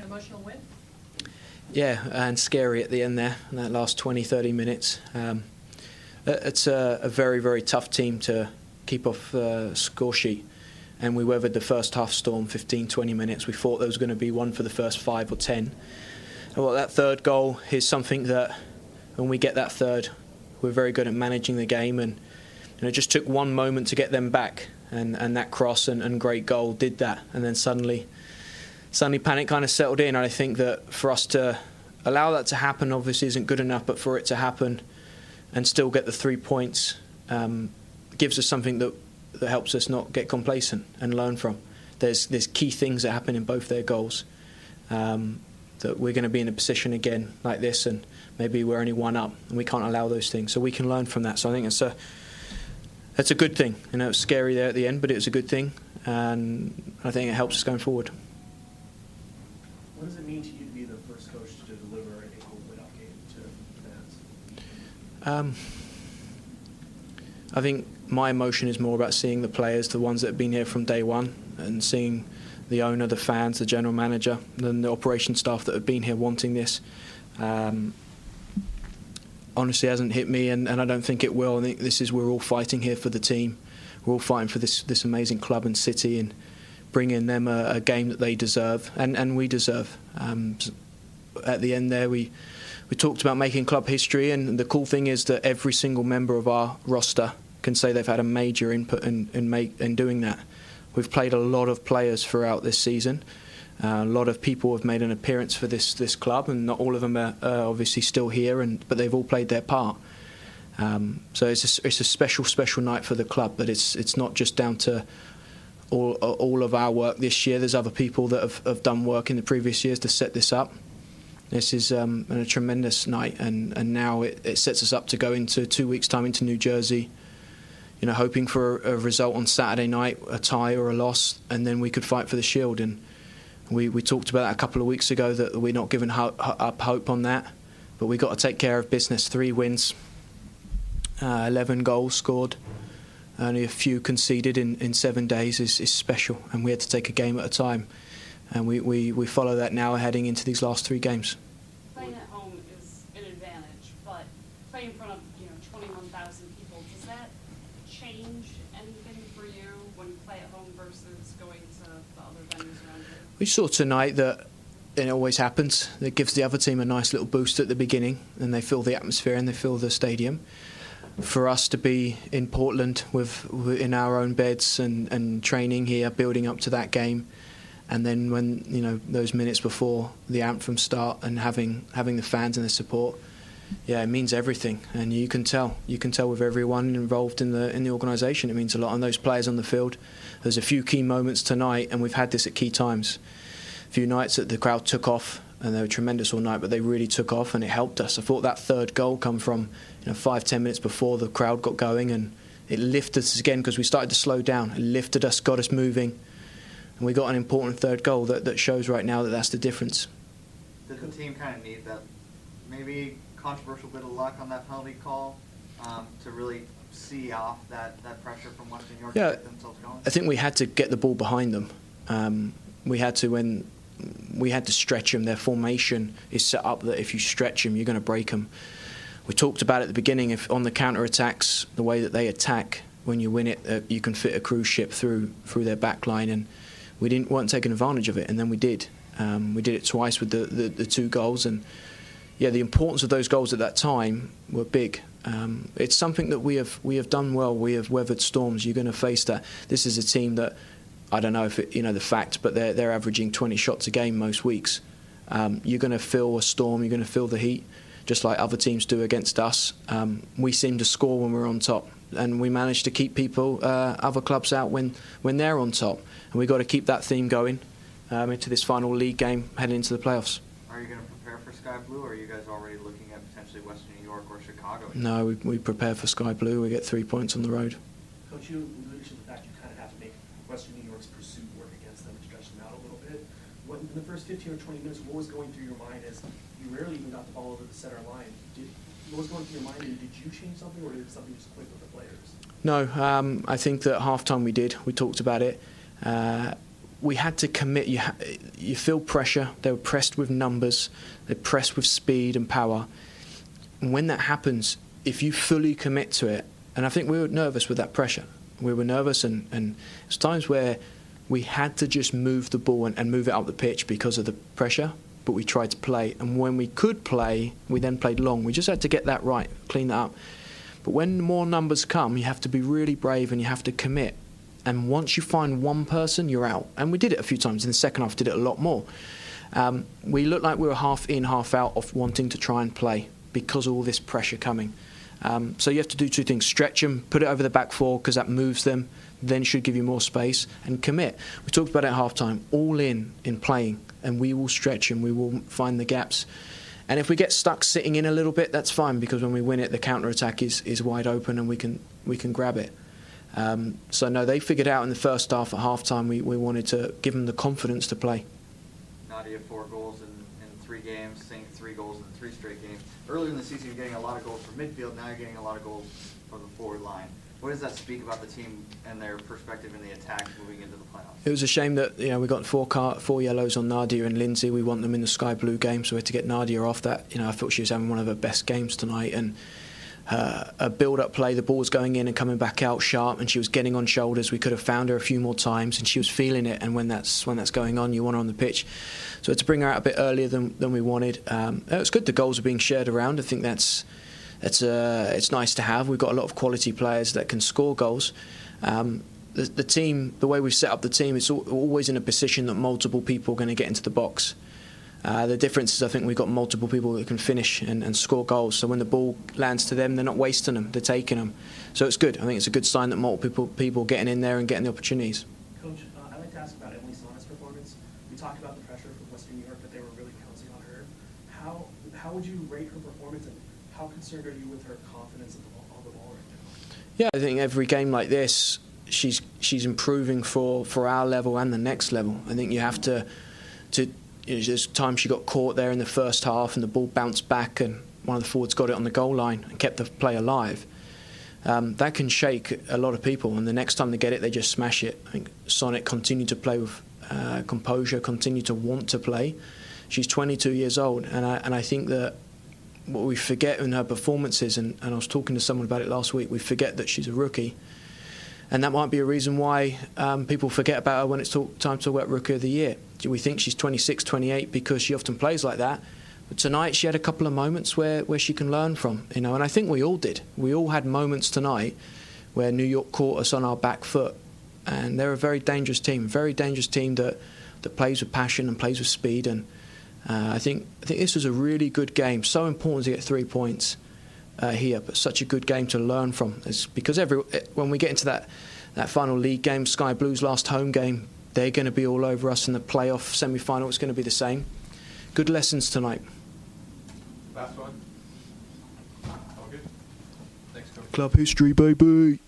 emotional win? Yeah, and scary at the end there, in that last 20, 30 minutes. It's a very, very tough team to keep off the score sheet. And we weathered the first half storm, 15, 20 minutes. We thought there was going to be one for the first 5 or 10. And well, that third goal is something that, when we get that third, we're very good at managing the game. And it just took one moment to get them back. And that cross and great goal did that. And then suddenly panic kind of settled in. And I think that for us to allow that to happen obviously isn't good enough, but for it to happen and still get the 3 points gives us something that helps us not get complacent and learn from. There's key things that happen in both their goals that we're going to be in a position again like this, and maybe we're only one up and we can't allow those things. So we can learn from that. So I think it's a good thing. It's scary there at the end, but it's a good thing, and I think it helps us going forward. What does it mean to you to be the first coach to deliver a home win-out game to fans? I think my emotion is more about seeing the players, the ones that have been here from day one, and seeing the owner, the fans, the general manager, and the operation staff that have been here wanting this. Honestly, hasn't hit me, and I don't think it will. I think we're all fighting here for the team. We're all fighting for this amazing club and city, and bringing them a game that they deserve, and we deserve. At the end there, we talked about making club history, and the cool thing is that every single member of our roster can say they've had a major input in doing that. We've played a lot of players throughout this season. A lot of people have made an appearance for this club, and not all of them are obviously still here, but they've all played their part. So it's a special night for the club, but it's not just down to all of our work this year. There's other people that have done work in the previous years to set this up. This is a tremendous night, and now it sets us up to go into 2 weeks' time into New Jersey, hoping for a result on Saturday night, a tie or a loss, and then we could fight for the Shield. And we talked about that a couple of weeks ago, that we're not giving up hope on that, but we got to take care of business. 3 wins, 11 goals scored, only a few conceded in 7 days is special, and we had to take a game at a time. And we follow that now heading into these last 3 games. Playing at home is an advantage, but playing in front of 21,000 people, does that change anything for you when you play at home versus going to the other venues around here? We saw tonight that it always happens. It gives the other team a nice little boost at the beginning, and they feel the atmosphere and they feel the stadium. For us to be in Portland in our own beds and training here, building up to that game, and then when those minutes before the anthem start and having the fans and the support, it means everything. And you can tell with everyone involved in the organisation, it means a lot. And those players on the field, there's a few key moments tonight, and we've had this at key times. A few nights that the crowd took off, and they were tremendous all night, but they really took off, and it helped us. I thought that third goal come from 5-10 minutes before the crowd got going, and it lifted us again because we started to slow down. It lifted us, got us moving. And we got an important third goal that shows right now that that's the difference. Did the team kind of need that maybe controversial bit of luck on that penalty call to really see off that pressure from Western New York to get themselves going? I think we had to get the ball behind them. We had to stretch them. Their formation is set up that if you stretch them, you're going to break them. We talked about at the beginning, if on the counter-attacks, the way that they attack, when you win it, you can fit a cruise ship through their back line, and we weren't taking advantage of it, and then we did. We did it twice with the 2 goals, and the importance of those goals at that time were big. It's something that we have done well. We have weathered storms. You're going to face that. This is a team that, I don't know if the fact, but they're averaging 20 shots a game most weeks. You're going to feel a storm. You're going to feel the heat, just like other teams do against us. We seem to score when we're on top, and we manage to keep other clubs out when they're on top. And we've got to keep that theme going into this final league game heading into the playoffs. Are you going to prepare for Sky Blue, or are you guys already looking at potentially Western New York or Chicago? No, we prepare for Sky Blue. We get 3 points on the road. Coach, you alluded to the fact you kind of have to make Western New York's pursuit work against them and stretch them out a little bit. In the first 15 or 20 minutes, what was going through your mind as you rarely even got the ball over the center line? What was going through your mind, and did you change something, or did something just click with the players? No, I think that at halftime we did. We talked about it. we had to commit. You feel pressure. They were pressed with numbers. They're pressed with speed and power. And when that happens, if you fully commit to it, and I think we were nervous with that pressure. We were nervous, and there's times where we had to just move the ball and move it up the pitch because of the pressure, but we tried to play. And when we could play, we then played long. We just had to get that right, clean that up. But when more numbers come, you have to be really brave and you have to commit. And once you find one person, you're out. And we did it a few times. In the second half, did it a lot more. We looked like we were half in, half out of wanting to try and play because of all this pressure coming. So you have to do two things. Stretch them, put it over the back four because that moves them, then should give you more space, and commit. We talked about it at half-time, all in playing, and we will stretch and we will find the gaps. And if we get stuck sitting in a little bit, that's fine, because when we win it, the counter-attack is wide open and we can grab it. So no, they figured out in the first half at half-time we wanted to give them the confidence to play. Nadia, 4 goals in 3 games, Saint 3 goals in 3 straight games. Earlier in the season, you're getting a lot of goals from midfield. Now you're getting a lot of goals from the forward line. What does that speak about the team and their perspective in the attack moving into the playoffs? It was a shame that we got 4 yellows on Nadia and Lindsay. We want them in the sky blue game, so we had to get Nadia off that. I thought she was having one of her best games tonight, and a build-up play, the ball was going in and coming back out sharp, and she was getting on shoulders. We could have found her a few more times, and she was feeling it. And when that's going on, you want her on the pitch. So to bring her out a bit earlier than we wanted. It was good. The goals are being shared around. I think it's nice to have. We've got a lot of quality players that can score goals. The team, the way we've set up the team, it's always in a position that multiple people are going to get into the box. The difference is I think we've got multiple people that can finish and score goals. So when the ball lands to them, they're not wasting them, they're taking them. So it's good. I think it's a good sign that multiple people getting in there and getting the opportunities. Coach, I'd like to ask about Emily Sana's performance. We talked about the pressure from Western New York, that they were really pouncing on her. How would you rate her performance, and how concerned are you with her confidence on the ball right now? Yeah, I think every game like this, she's improving for our level and the next level. I think you have to there's times she got caught there in the first half and the ball bounced back and one of the forwards got it on the goal line and kept the play alive. That can shake a lot of people, and the next time they get it, they just smash it. I think Sonnet continued to play with composure, continued to want to play. She's 22 years old, and I think that what we forget in her performances, and I was talking to someone about it last week, we forget that she's a rookie. And that might be a reason why people forget about her when it's time to talk about Rookie of the Year. We think she's 26, 28 because she often plays like that. But tonight she had a couple of moments where she can learn from, and I think we all did. We all had moments tonight where New York caught us on our back foot. And they're a very dangerous team that plays with passion and plays with speed. And I think this was a really good game. So important to get 3 points here, but such a good game to learn from. It's because when we get into that final league game, Sky Blues' last home game, they're going to be all over us in the playoff semi-final. It's going to be the same. Good lessons tonight. Last one. All good. Thanks, Coach. Club history, baby.